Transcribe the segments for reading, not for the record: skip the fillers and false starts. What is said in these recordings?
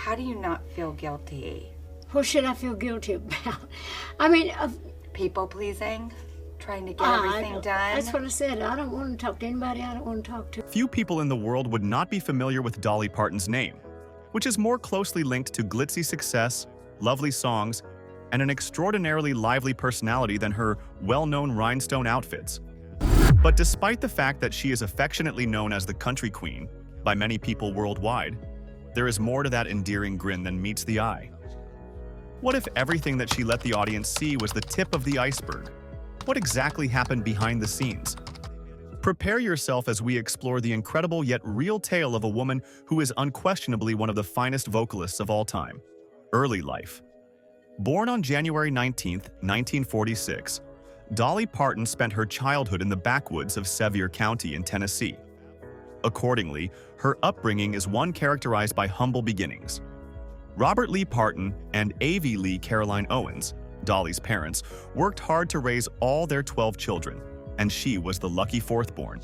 how do you not feel guilty? What should I feel guilty about? I mean, People pleasing? Trying to get everything done? That's what I said. I don't want to talk to anybody I don't want to talk to. Few people in the world would not be familiar with Dolly Parton's name, which is more closely linked to glitzy success, lovely songs, and an extraordinarily lively personality than her well-known rhinestone outfits. But despite the fact that she is affectionately known as the country queen by many people worldwide, there is more to that endearing grin than meets the eye. What if everything that she let the audience see was the tip of the iceberg? What exactly happened behind the scenes? Prepare yourself as we explore the incredible yet real tale of a woman who is unquestionably one of the finest vocalists of all time. Early life. Born on January 19, 1946, Dolly Parton spent her childhood in the backwoods of Sevier County in Tennessee. Accordingly, her upbringing is one characterized by humble beginnings. Robert Lee Parton and Avie Lee Caroline Owens, Dolly's parents, worked hard to raise all their 12 children, and she was the lucky fourth-born.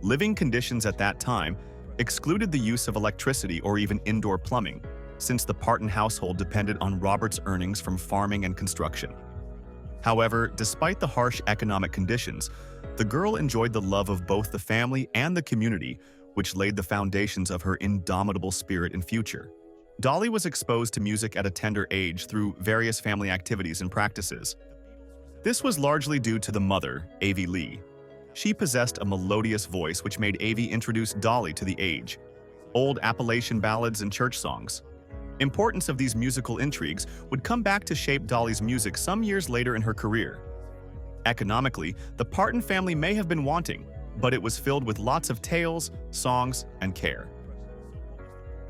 Living conditions at that time excluded the use of electricity or even indoor plumbing, since the Parton household depended on Robert's earnings from farming and construction. However, despite the harsh economic conditions, the girl enjoyed the love of both the family and the community, which laid the foundations of her indomitable spirit and future. Dolly was exposed to music at a tender age through various family activities and practices. This was largely due to the mother, Avie Lee. She possessed a melodious voice which made Avie introduce Dolly to the age, old Appalachian ballads and church songs. Importance of these musical intrigues would come back to shape Dolly's music some years later in her career. Economically, the Parton family may have been wanting, but it was filled with lots of tales, songs, and care.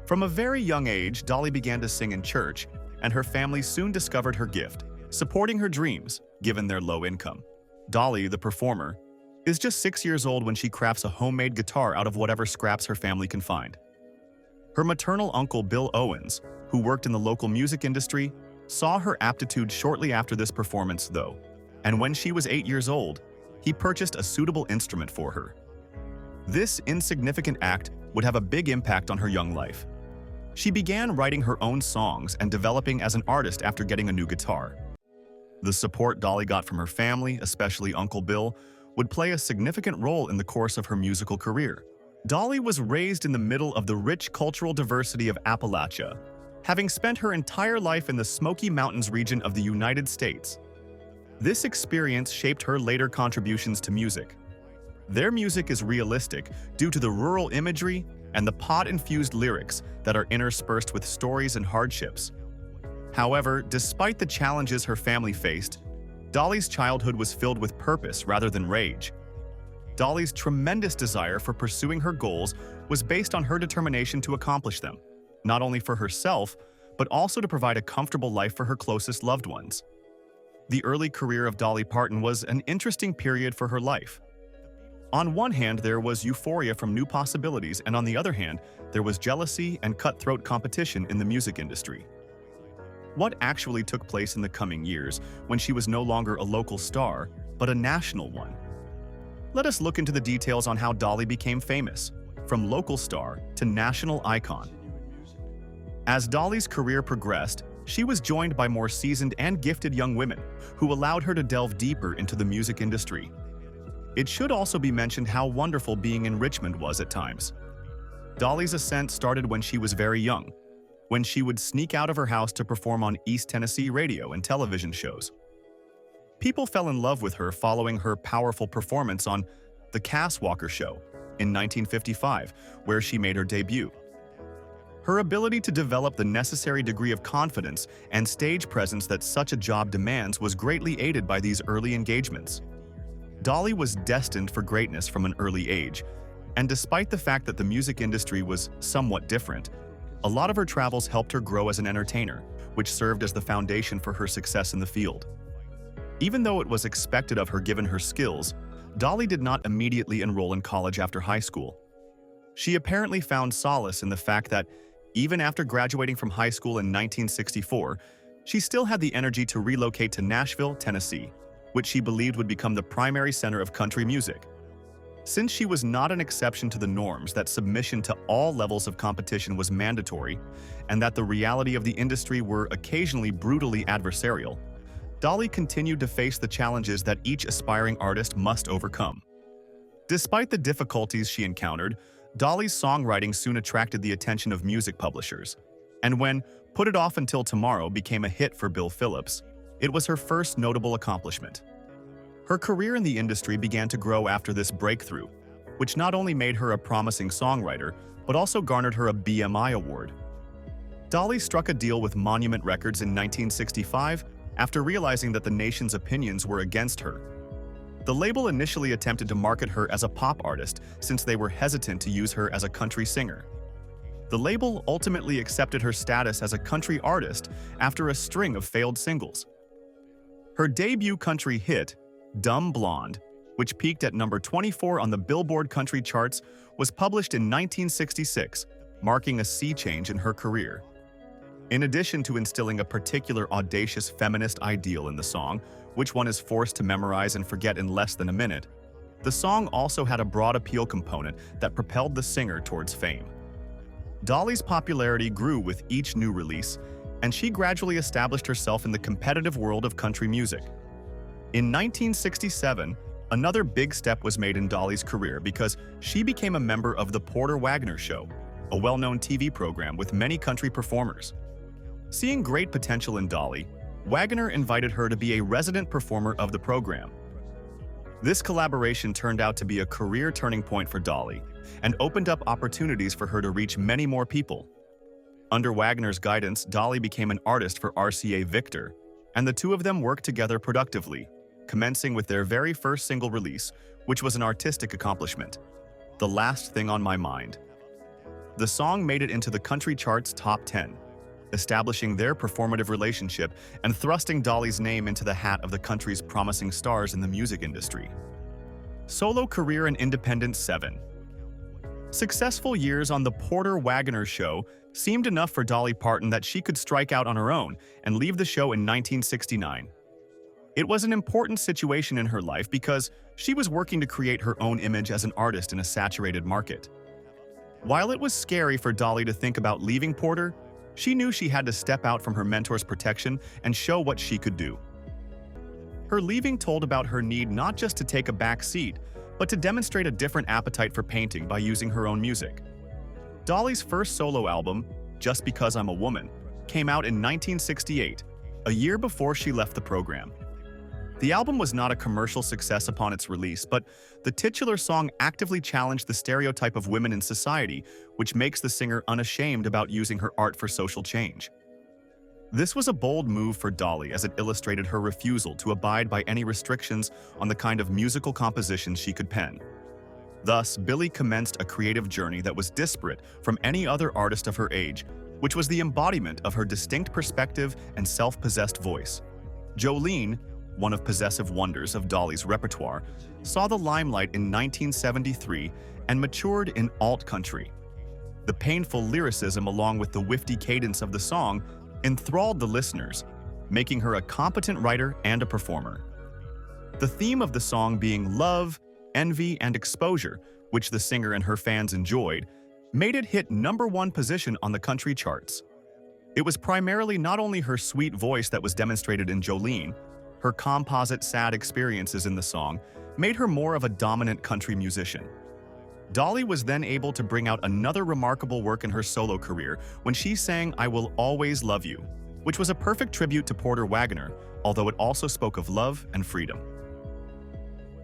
From a very young age, Dolly began to sing in church, and her family soon discovered her gift, supporting her dreams, given their low income. Dolly, the performer, is just 6 years old when she crafts a homemade guitar out of whatever scraps her family can find. Her maternal uncle, Bill Owens, who worked in the local music industry, saw her aptitude shortly after this performance, though, and when she was 8 years old, he purchased a suitable instrument for her. This insignificant act would have a big impact on her young life. She began writing her own songs and developing as an artist after getting a new guitar. The support Dolly got from her family, especially Uncle Bill, would play a significant role in the course of her musical career. Dolly was raised in the middle of the rich cultural diversity of Appalachia, having spent her entire life in the Smoky Mountains region of the United States. This experience shaped her later contributions to music. Their music is realistic due to the rural imagery and the pot-infused lyrics that are interspersed with stories and hardships. However, despite the challenges her family faced, Dolly's childhood was filled with purpose rather than rage. Dolly's tremendous desire for pursuing her goals was based on her determination to accomplish them, not only for herself, but also to provide a comfortable life for her closest loved ones. The early career of Dolly Parton was an interesting period for her life. On one hand, there was euphoria from new possibilities, and on the other hand, there was jealousy and cutthroat competition in the music industry. What actually took place in the coming years when she was no longer a local star, but a national one? Let us look into the details on how Dolly became famous, from local star to national icon. As Dolly's career progressed, she was joined by more seasoned and gifted young women who allowed her to delve deeper into the music industry. It should also be mentioned how wonderful being in Richmond was at times. Dolly's ascent started when she was very young, when she would sneak out of her house to perform on East Tennessee radio and television shows. People fell in love with her following her powerful performance on The Cass Walker Show in 1955, where she made her debut. Her ability to develop the necessary degree of confidence and stage presence that such a job demands was greatly aided by these early engagements. Dolly was destined for greatness from an early age, and despite the fact that the music industry was somewhat different, a lot of her travels helped her grow as an entertainer, which served as the foundation for her success in the field. Even though it was expected of her given her skills, Dolly did not immediately enroll in college after high school. She apparently found solace in the fact that, even after graduating from high school in 1964, she still had the energy to relocate to Nashville, Tennessee, which she believed would become the primary center of country music. Since she was not an exception to the norms that submission to all levels of competition was mandatory, and that the reality of the industry were occasionally brutally adversarial, Dolly continued to face the challenges that each aspiring artist must overcome. Despite the difficulties she encountered, Dolly's songwriting soon attracted the attention of music publishers, and when Put It Off Until Tomorrow became a hit for Bill Phillips, it was her first notable accomplishment. Her career in the industry began to grow after this breakthrough, which not only made her a promising songwriter, but also garnered her a BMI award. Dolly struck a deal with Monument Records in 1965 after realizing that the nation's opinions were against her. The label initially attempted to market her as a pop artist since they were hesitant to use her as a country singer. The label ultimately accepted her status as a country artist after a string of failed singles. Her debut country hit, Dumb Blonde, which peaked at number 24 on the Billboard country charts, was published in 1966, marking a sea change in her career. In addition to instilling a particular audacious feminist ideal in the song, which one is forced to memorize and forget in less than a minute, the song also had a broad appeal component that propelled the singer towards fame. Dolly's popularity grew with each new release, and she gradually established herself in the competitive world of country music. In 1967, another big step was made in Dolly's career because she became a member of The Porter Wagoner Show, a well-known TV program with many country performers. Seeing great potential in Dolly, Wagoner invited her to be a resident performer of the program. This collaboration turned out to be a career turning point for Dolly and opened up opportunities for her to reach many more people. Under Wagoner's guidance, Dolly became an artist for RCA Victor, and the two of them worked together productively, commencing with their very first single release, which was an artistic accomplishment, The Last Thing on My Mind. The song made it into the country chart's top 10, establishing their performative relationship and thrusting Dolly's name into the hat of the country's promising stars in the music industry. Solo career and independence 7. Successful years on The Porter Wagoner Show seemed enough for Dolly Parton that she could strike out on her own and leave the show in 1969. It was an important situation in her life because she was working to create her own image as an artist in a saturated market. While it was scary for Dolly to think about leaving Porter, she knew she had to step out from her mentor's protection and show what she could do. Her leaving told about her need not just to take a back seat, but to demonstrate a different appetite for painting by using her own music. Dolly's first solo album, Just Because I'm a Woman, came out in 1968, a year before she left the program. The album was not a commercial success upon its release, but the titular song actively challenged the stereotype of women in society, which makes the singer unashamed about using her art for social change. This was a bold move for Dolly as it illustrated her refusal to abide by any restrictions on the kind of musical compositions she could pen. Thus, Billie commenced a creative journey that was disparate from any other artist of her age, which was the embodiment of her distinct perspective and self-possessed voice. Jolene, one of possessive wonders of Dolly's repertoire, saw the limelight in 1973 and matured in alt country. The painful lyricism along with the wifty cadence of the song enthralled the listeners, making her a competent writer and a performer. The theme of the song being love, envy, and exposure, which the singer and her fans enjoyed, made it hit #1 position on the country charts. It was primarily not only her sweet voice that was demonstrated in Jolene, her composite sad experiences in the song made her more of a dominant country musician. Dolly was then able to bring out another remarkable work in her solo career when she sang I Will Always Love You, which was a perfect tribute to Porter Wagoner, although it also spoke of love and freedom.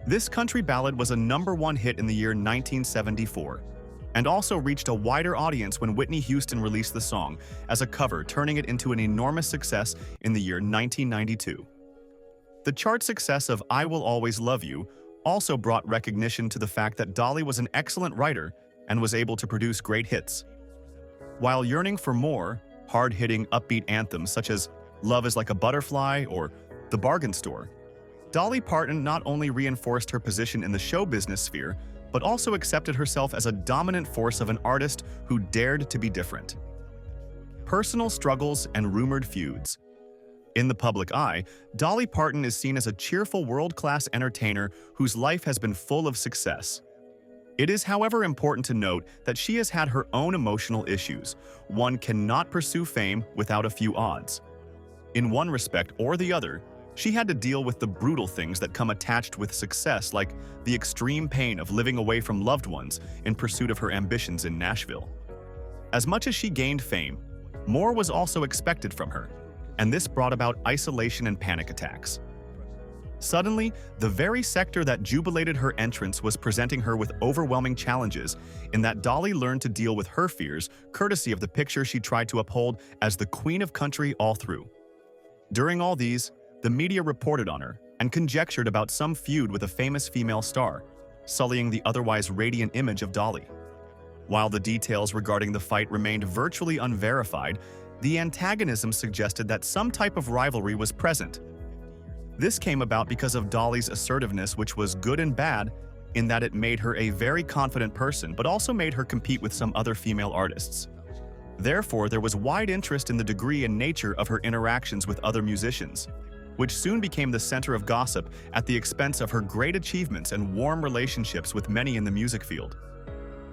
This country ballad was a #1 hit in the year 1974, and also reached a wider audience when Whitney Houston released the song as a cover, turning it into an enormous success in the year 1992. The chart success of I Will Always Love You also brought recognition to the fact that Dolly was an excellent writer and was able to produce great hits. While yearning for more, hard-hitting, upbeat anthems such as Love is Like a Butterfly or The Bargain Store, Dolly Parton not only reinforced her position in the show business sphere, but also accepted herself as a dominant force of an artist who dared to be different. Personal struggles and rumored feuds. In the public eye, Dolly Parton is seen as a cheerful world-class entertainer whose life has been full of success. It is, however, important to note that she has had her own emotional issues. One cannot pursue fame without a few odds. In one respect or the other, she had to deal with the brutal things that come attached with success, like the extreme pain of living away from loved ones in pursuit of her ambitions in Nashville. As much as she gained fame, more was also expected from her, and this brought about isolation and panic attacks. Suddenly, the very sector that jubilated her entrance was presenting her with overwhelming challenges, in that Dolly learned to deal with her fears, courtesy of the picture she tried to uphold as the queen of country all through. During all these, the media reported on her and conjectured about some feud with a famous female star, sullying the otherwise radiant image of Dolly. While the details regarding the fight remained virtually unverified, the antagonism suggested that some type of rivalry was present. This came about because of Dolly's assertiveness, which was good and bad in that it made her a very confident person, but also made her compete with some other female artists. Therefore, there was wide interest in the degree and nature of her interactions with other musicians, which soon became the center of gossip at the expense of her great achievements and warm relationships with many in the music field.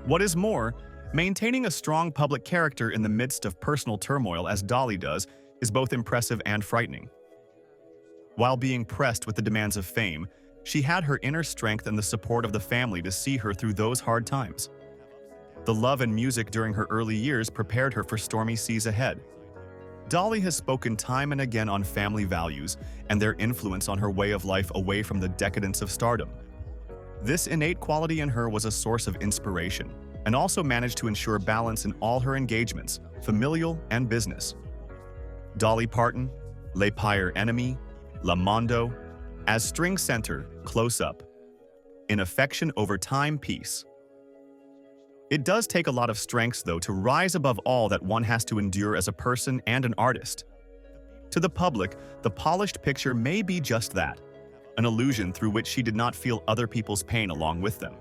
What is more, maintaining a strong public character in the midst of personal turmoil, as Dolly does, is both impressive and frightening. While being pressed with the demands of fame, she had her inner strength and the support of the family to see her through those hard times. The love and music during her early years prepared her for stormy seas ahead. Dolly has spoken time and again on family values and their influence on her way of life away from the decadence of stardom. This innate quality in her was a source of inspiration, and also managed to ensure balance in all her engagements, familial and business. Dolly Parton, Le Pire Ennemi, La Mondo, as string center, close up. In affection over time, peace. It does take a lot of strengths, though, to rise above all that one has to endure as a person and an artist. To the public, the polished picture may be just that, an illusion through which she did not feel other people's pain along with them.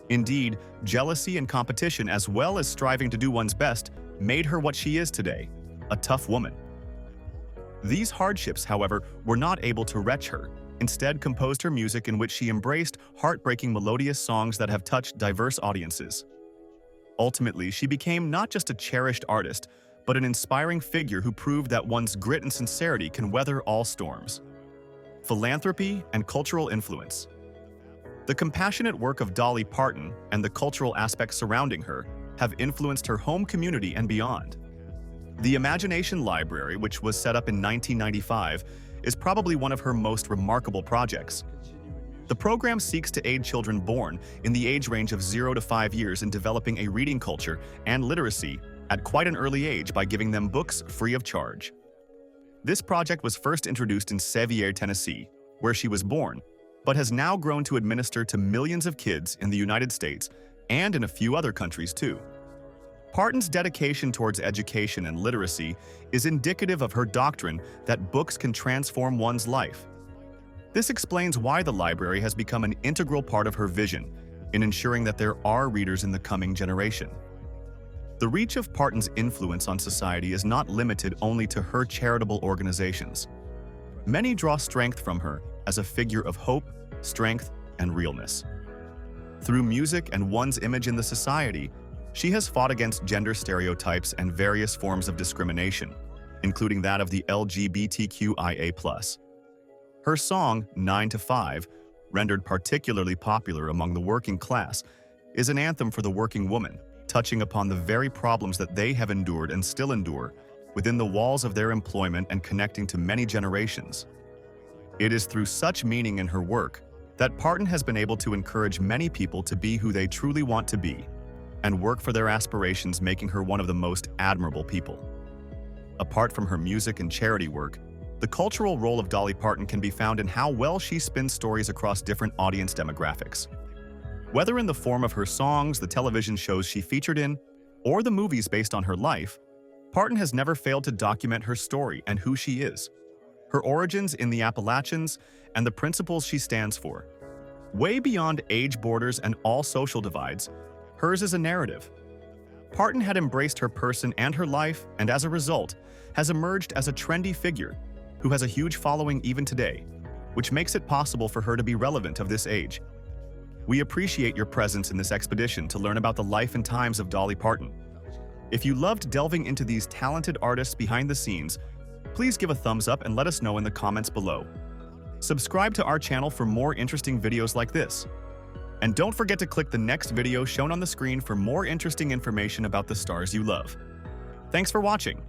Indeed, jealousy and competition, as well as striving to do one's best, made her what she is today, a tough woman. These hardships, however, were not able to wretch her, instead composed her music in which she embraced heartbreaking melodious songs that have touched diverse audiences. Ultimately, she became not just a cherished artist, but an inspiring figure who proved that one's grit and sincerity can weather all storms. Philanthropy and cultural influence. The compassionate work of Dolly Parton and the cultural aspects surrounding her have influenced her home community and beyond. The Imagination Library, which was set up in 1995, is probably one of her most remarkable projects. The program seeks to aid children born in the age range of 0 to 5 years in developing a reading culture and literacy at quite an early age by giving them books free of charge. This project was first introduced in Sevier, Tennessee, where she was born, but has now grown to administer to millions of kids in the United States and in a few other countries too. Parton's dedication towards education and literacy is indicative of her doctrine that books can transform one's life. This explains why the library has become an integral part of her vision in ensuring that there are readers in the coming generation. The reach of Parton's influence on society is not limited only to her charitable organizations. Many draw strength from her as a figure of hope, strength, and realness. Through music and one's image in the society, she has fought against gender stereotypes and various forms of discrimination, including that of the LGBTQIA+. Her song, 9 to 5, rendered particularly popular among the working class, is an anthem for the working woman, touching upon the very problems that they have endured and still endure within the walls of their employment and connecting to many generations. It is through such meaning in her work that Parton has been able to encourage many people to be who they truly want to be and work for their aspirations, making her one of the most admirable people. Apart from her music and charity work, the cultural role of Dolly Parton can be found in how well she spins stories across different audience demographics. Whether in the form of her songs, the television shows she featured in, or the movies based on her life, Parton has never failed to document her story and who she is, her origins in the Appalachians, and the principles she stands for. Way beyond age borders and all social divides, hers is a narrative. Parton had embraced her person and her life, and as a result, has emerged as a trendy figure who has a huge following even today, which makes it possible for her to be relevant of this age. We appreciate your presence in this expedition to learn about the life and times of Dolly Parton. If you loved delving into these talented artists behind the scenes, please give a thumbs up and let us know in the comments below. Subscribe to our channel for more interesting videos like this. And don't forget to click the next video shown on the screen for more interesting information about the stars you love. Thanks for watching.